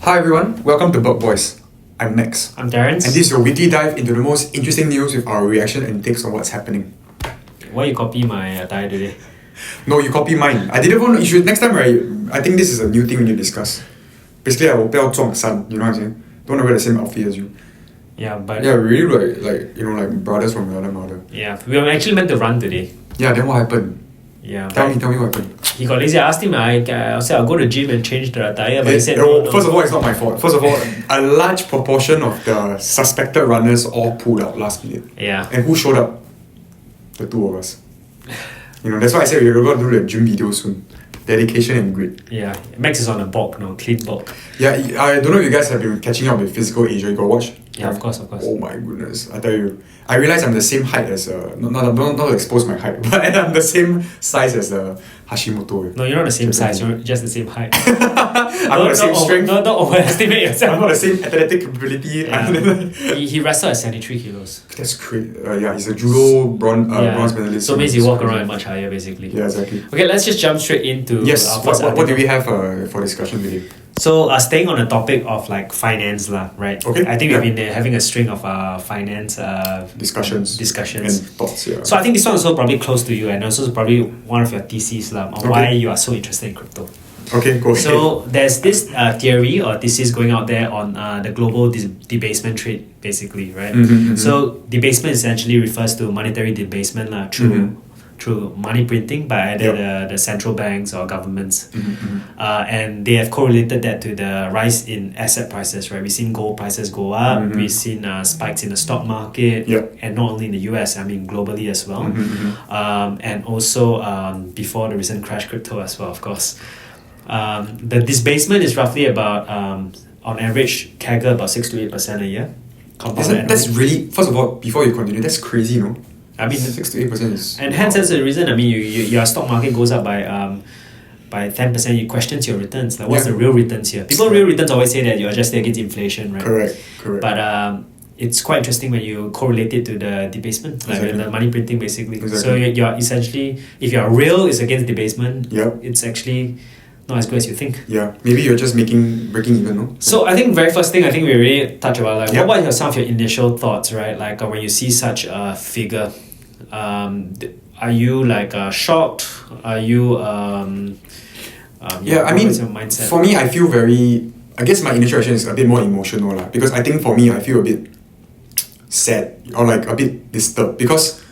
Hi everyone, welcome to BurgBoys. I'm Max. I'm Terrence. And this is your weekly dive into the most interesting news with our reaction and takes on what's happening. Why you copy my attire today? No, you copy mine. I didn't want you should next time, right? I think this is a new thing we need to discuss. Basically, I will 不要撞衫, you know what I'm saying? Don't want to wear the same outfit as you. Yeah, but Yeah, we really look like brothers from another mother. yeah, we were actually meant to run today. Yeah, then what happened? Yeah, Tell me what happened. he got lazy. I asked him. I said I'll go to the gym and change the attire, but he said no. First of all, it's not my fault. First of all, a large proportion of the suspected runners all pulled out last minute. Yeah. And who showed up? The two of us. That's why I said we're going to do the gym video soon. Dedication and grit. Yeah, Max is on a bulk now, clean bulk. Yeah, I don't know if you guys have been catching up with Physical Asia. You got watch? Yeah, of course. Oh my goodness, I tell you. I realize I'm the same height as not to expose my height, but I'm the same size as Hashimoto. No, you're not the same size. You're just the same height. I'm not the same strength. Don't overestimate yourself. I'm not the same athletic ability. Yeah. he wrestled at 73 kilos. That's great. Yeah, he's a judo bronze medalist. So it means you walk around much higher, basically. Yeah, exactly. Okay, let's just jump straight into yes. First What do we have for discussion today? So, staying on the topic of like finance, right? Okay. I think we've been having a string of finance discussions and thoughts. Yeah. So I think this one is also probably close to you, and also probably one of your theses on why you are so interested in crypto. Okay, go ahead. So there's this theory or thesis going out there on the global debasement trade, basically, right? So debasement essentially refers to monetary debasement through money printing by either the central banks or governments. And they have correlated that to the rise in asset prices, right? We've seen gold prices go up, we've seen spikes in the stock market, and not only in the US, I mean globally as well. And also before the recent crash crypto as well, of course. The disbursement is roughly about, on average, CAGR about 6 to 8% a year. That's really, first of all, before you continue, that's crazy, no? I mean, 6 to 8% is... And hence that's the reason, I mean, your stock market goes up by 10%, you question your returns. Like, what's the real returns here? People real returns always say that you're just there against inflation, right? Correct. But it's quite interesting when you correlate it to the debasement, like the money printing, basically. Exactly. So you're essentially, if you're real, it's against debasement. It's actually not as good as you think. Yeah, maybe you're just breaking even, no? So I think very first thing, I think we really touch about what are some of your initial thoughts, right? Like when you see such a figure, are you shocked? Are you I mean, what's your mindset? For me, I feel I guess my initial reaction is a bit more emotional because I think for me, I feel a bit sad or a bit disturbed because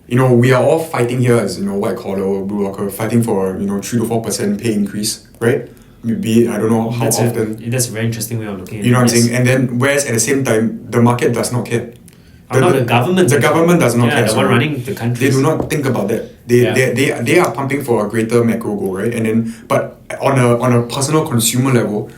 we are all fighting here as white collar, blue collar, fighting for 3 to 4% pay increase, right? Maybe I don't know how often. That's a very interesting way of looking at it. You know what I'm saying? And then whereas at the same time, the market does not care. The government. The government does not care. The one running the country. They do not think about that. They are pumping for a greater macro goal, right? And then, but on a personal consumer level,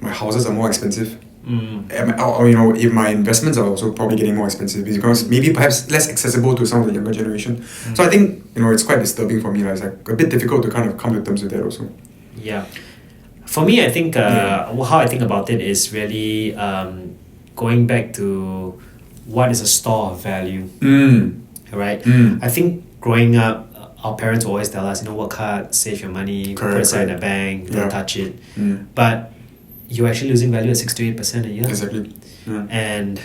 my houses are more expensive. If my investments are also probably getting more expensive because maybe perhaps less accessible to some of the younger generation. So I think it's quite disturbing for me. It's a bit difficult to kind of come to terms with that also. Yeah, for me, I think how I think about it is really going back to what is a store of value, right? I think growing up, our parents always tell us, work hard, save your money, put it aside in the bank, don't touch it. But you're actually losing value at 6 to 8% a year. Exactly. Yeah. And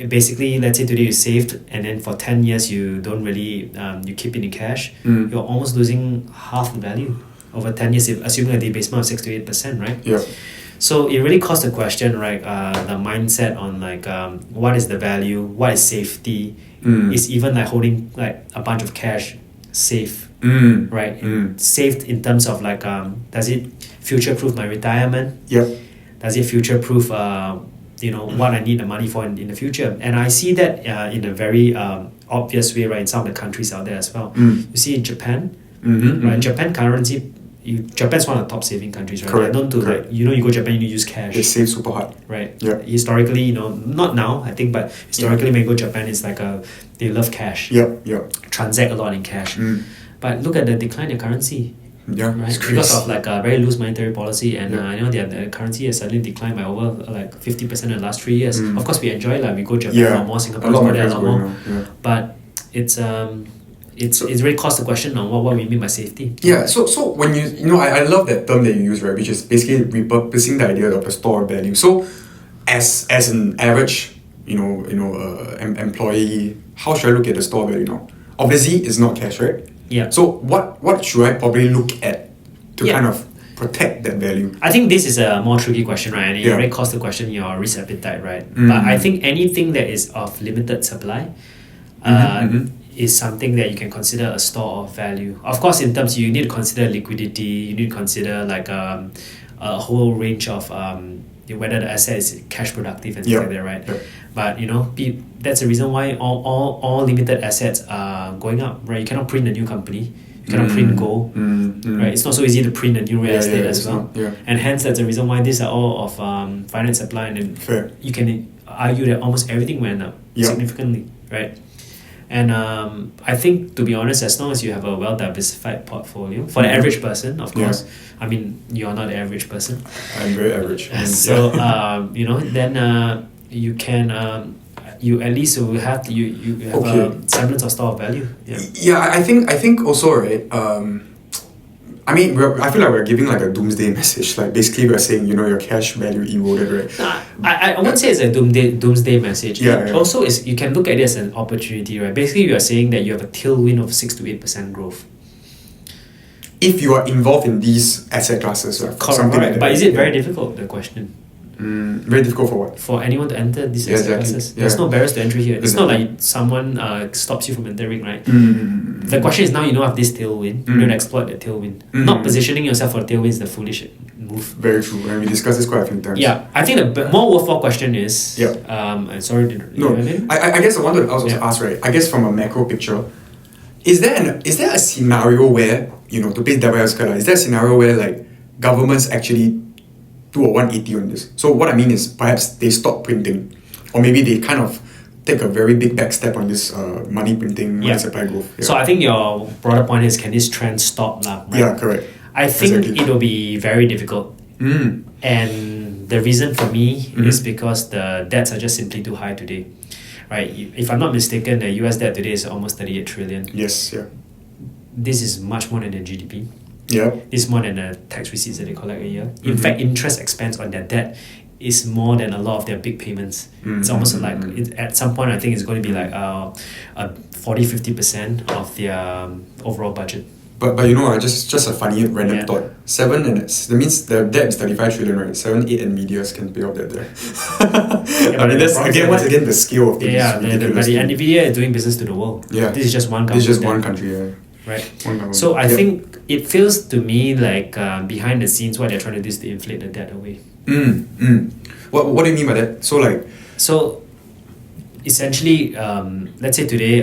basically, let's say today you saved, and then for 10 years you don't really, you keep it in cash, you're almost losing half the value over 10 years, assuming a debasement of 6 to 8%, right? Yeah. So it really calls the question, right? The mindset on what is the value, what is safety, is even holding a bunch of cash safe, right? Saved in terms of does it future-proof my retirement? Yep. Does it future-proof what I need the money for in the future? And I see that in a very obvious way, right? In some of the countries out there as well. You see in Japan, right? Japan currency. Japan's one of the top saving countries, right? Correct. They're known to you go to Japan, you use cash. They save super hard, right? Yeah. Historically, not now, I think, but historically, when you go to Japan, it's they love cash. Yep. Transact a lot in cash. But look at the decline in currency. Yeah, right? Because of a very loose monetary policy, and their currency has suddenly declined by over 50% in the last 3 years. Of course, we enjoy we go to Japan a lot more, Singapore go there a lot more. But it's It's really calls the question on what we mean by safety. Yeah, so when I love that term that you use, right, which is basically repurposing the idea of a store of value. So as an average, employee, how should I look at the store value now? Obviously, it's not cash, right? Yeah. So what should I probably look at to kind of protect that value? I think this is a more tricky question, right? And it already calls the question your risk appetite, right? Mm-hmm. But I think anything that is of limited supply is something that you can consider a store of value. Of course, in terms you need to consider liquidity, you need to consider like a whole range of whether the asset is cash productive and things like that, right? Yep. But that's the reason why all limited assets are going up, right? You cannot print a new company, you cannot print gold, right? It's not so easy to print a new real estate as well, and hence that's the reason why these are all of finite supply, and then you can argue that almost everything went up significantly, right? And I think, to be honest, as long as you have a well-diversified portfolio, for the average person, of course, I mean, you're not the average person. I'm very average. So, then you can, you at least will have, you have a semblance of store of value. Yeah, I think also, right, I mean, I feel like we're giving like a doomsday message. Like basically we're saying, your cash value eroded, right? I won't say it's a doomsday message. Also, you can look at it as an opportunity, right? Basically, you are saying that you have a tailwind of 6 to 8% growth. If you are involved in these asset classes, right? Something like that. But is it very difficult, the question? Very difficult for what? For anyone to enter these asset classes. There's no barriers to entry here. It's not like someone stops you from entering, right? The question is now you have this tailwind, you don't exploit that tailwind. Not positioning yourself for a tailwind is the foolish move. Very true, and we discussed this quite a few times. Yeah, I think the more worthwhile question is... I'm sorry to... I guess I wanted to also ask, right, I guess from a macro picture, is there a scenario where, to pay devil's advocate, is there a scenario where like governments actually do a 180 on this? So what I mean is perhaps they stop printing, or maybe they kind of take a very big back step on this money printing, money supply growth. So I think your broader point is, can this trend stop now? Right? Yeah, correct. I think it will be very difficult. And the reason for me is because the debts are just simply too high today. Right? If I'm not mistaken, the US debt today is almost 38 trillion. Yes, yeah. This is much more than the GDP. Yeah. This is more than the tax receipts that they collect a year. In fact, interest expense on their debt is more than a lot of their big payments. It's almost like at some point I think it's going to be like 40-50% of their overall budget. But just a funny random thought. That means the debt is 35 trillion, right? 7, 8 NVIDIAs can pay off that debt. I mean, that's once again the scale of things. But the NVIDIA is doing business to the world. Yeah. This is just one country. This is just one country, yeah. Right. So I think it feels to me like behind the scenes what they're trying to do is to inflate the debt away. What do you mean by that? So essentially, let's say today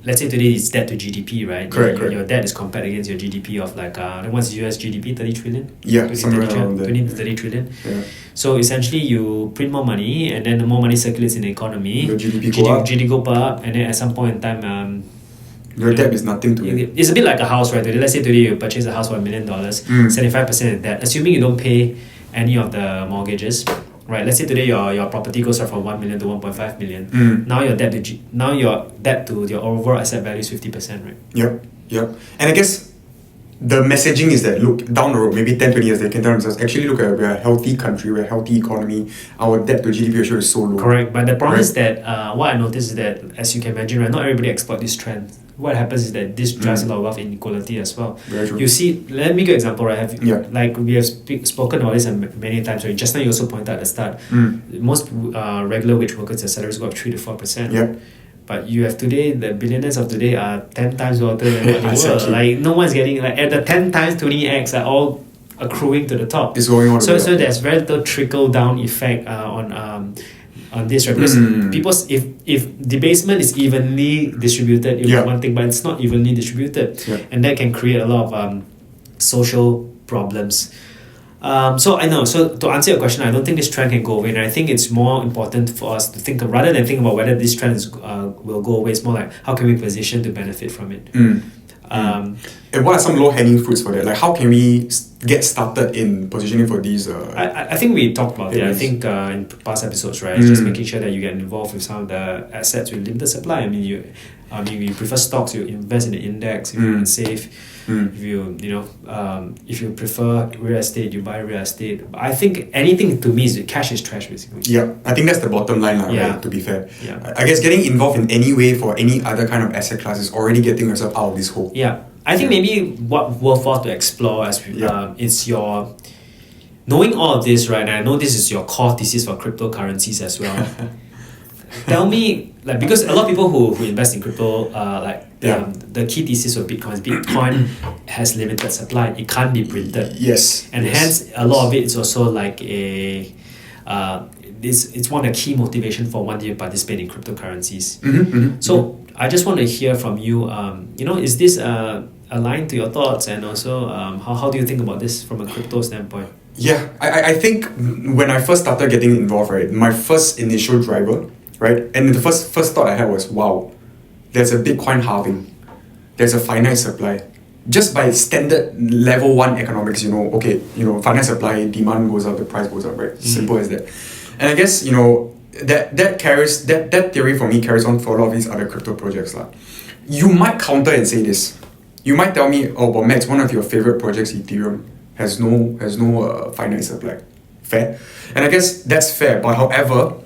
it's debt to GDP, right? Correct. Your debt is compared against your GDP of like what's US GDP, 30 trillion? Yeah, somewhere around there. 20 to 30 trillion. Yeah. So essentially you print more money, and then the more money circulates in the economy, the GDP go up, and then at some point in time your debt is nothing to it. It's a bit like a house, right? Let's say today you purchase a house for $1 million, 75% of debt, assuming you don't pay any of the mortgages, right? Let's say today your property goes up from 1 million to 1.5 million. Now your debt to your overall asset value is 50%, right? Yep. And I guess the messaging is that, look, down the road, maybe 10, 20 years, they can tell themselves, actually, look, we're a healthy country, we're a healthy economy, our debt to GDP ratio is so low. Correct, but the problem is that, what I noticed is that, as you can imagine, right, not everybody exploits this trend. What happens is that this drives a lot of wealth inequality as well. Very true. You see, let me give an example, right? Like we have spoken about this many times, right? Just now you also pointed out at the start, most regular wage workers, their salaries go up 3 to 4%. Yep. But you have today, the billionaires of today are 10 times wealthier than what they were. Like, no one's getting, like, at the 10 times 20x are all accruing to the top. It's going on. So there's very little trickle down effect on this, right? Because if debasement is evenly distributed, it will be one thing, but it's not evenly distributed. And that can create a lot of social problems. So I know. So to answer your question, I don't think this trend can go away, and I think it's more important for us to think of, rather than think about whether this trend will go away. It's more like how can we position to benefit from it. Um, And what are some low-hanging fruits for that? Like, how can we get started in positioning for these? I think we talked about it. I think in past episodes, right? Just making sure that you get involved with some of the assets with limited supply. I mean, you prefer stocks, you invest in the index. If you save, if if you prefer real estate, you buy real estate. But I think anything to me is cash is trash, basically. Yeah, I think that's the bottom line, right? To be fair, I guess getting involved in any way for any other kind of asset class is already getting yourself out of this hole. Yeah. I think maybe what worthwhile to explore as it's your knowing all of this, right? And I know this is your core thesis for cryptocurrencies as well. Tell me, like, because a lot of people who invest in crypto, the key thesis of Bitcoin has limited supply. It can't be printed. Yes. And hence a lot of it is also like it's one of the key motivation for one to participate in cryptocurrencies. So I just want to hear from you. Is this aligned to your thoughts, and also how do you think about this from a crypto standpoint? Yeah, I think when I first started getting involved, right, my first initial driver, right, and the first thought I had was, wow, there's a Bitcoin halving, there's a finite supply. Just by standard level 1 economics, finite supply, demand goes up, the price goes up, right? Simple as that. And I guess, that theory for me carries on for a lot of these other crypto projects. You might counter and say this. You might tell me, oh, but Max, one of your favorite projects, Ethereum, has no finite supply. Fair. And I guess that's fair. But however,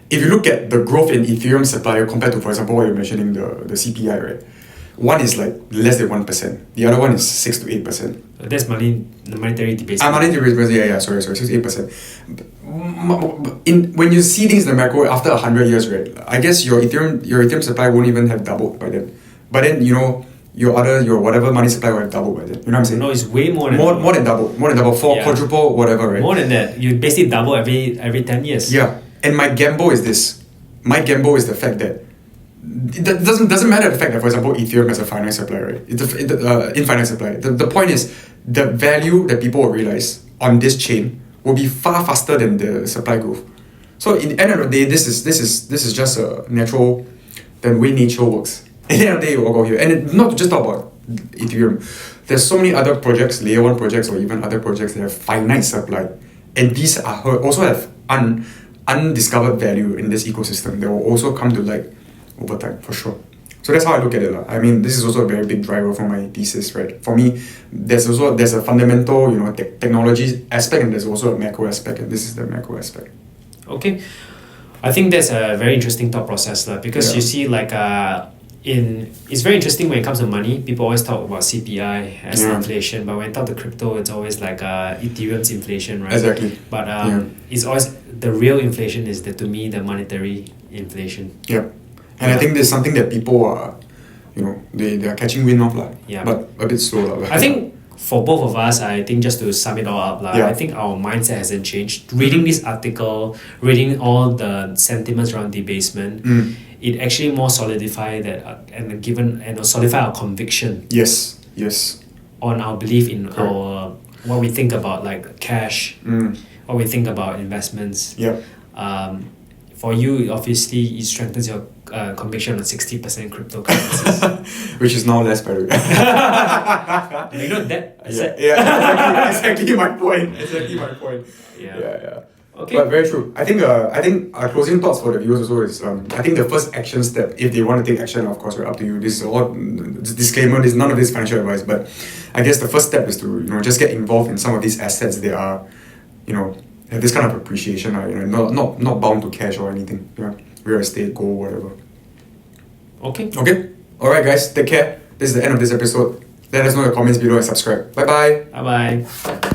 if you look at the growth in Ethereum supply compared to, for example, what you're mentioning, the CPI, right? One is like less than 1%. The other one is 6 to 8%. That's monetary debasement. Monetary debasement, sorry, 6 to 8%. When you see things in the macro after 100 years, right? I guess your Ethereum supply won't even have doubled by then. But then your whatever money supply will have doubled by then. You know what I'm saying? No, it's way more than double, quadruple, whatever, right? More than that. You basically double every 10 years. Yeah, and my gamble is this. My gamble is the fact that it doesn't matter the fact that, for example, Ethereum has a finite supply, right? It's infinite supply. The point is the value that people will realize on this chain will be far faster than the supply growth. So in the end of the day, this is just a natural, the way nature works. At the end of the day, it will go here. And not to just talk about Ethereum. There's so many other projects, layer 1 projects, or even other projects that have finite supply. And these also have undiscovered value in this ecosystem that will also come to light over time, for sure. So that's how I look at it. I mean, this is also a very big driver for my thesis, right? For me, there's a fundamental, technology aspect, and there's also a macro aspect, and this is the macro aspect. Okay. I think that's a very interesting thought process, because you see, it's very interesting when it comes to money. People always talk about CPI as inflation, but when it comes to crypto, it's always like Ethereum's inflation, right? Exactly. But it's always the real inflation is to me the monetary inflation. Yeah. And I think there's something that people are, they are catching wind of, but a bit slow. I think for both of us, I think just to sum it all up, I think our mindset hasn't changed. Reading this article, reading all the sentiments around debasement, it actually more solidify that and solidify our conviction. Yes. On our belief in what we think about cash, what we think about investments. Yep. For you, obviously, it strengthens your conviction on 60% cryptocurrencies. Which is now less, by the way. Exactly my point. Yeah. Okay. But very true. I think our closing thoughts for the viewers also is I think the first action step, if they want to take action, of course, we're up to you. This is all disclaimer. This none of this financial advice, but I guess the first step is to just get involved in some of these assets. They are, have this kind of appreciation. Not bound to cash or anything. Real estate, gold, whatever. Okay. All right, guys. Take care. This is the end of this episode. Let us know your comments below and subscribe. Bye bye. Bye bye.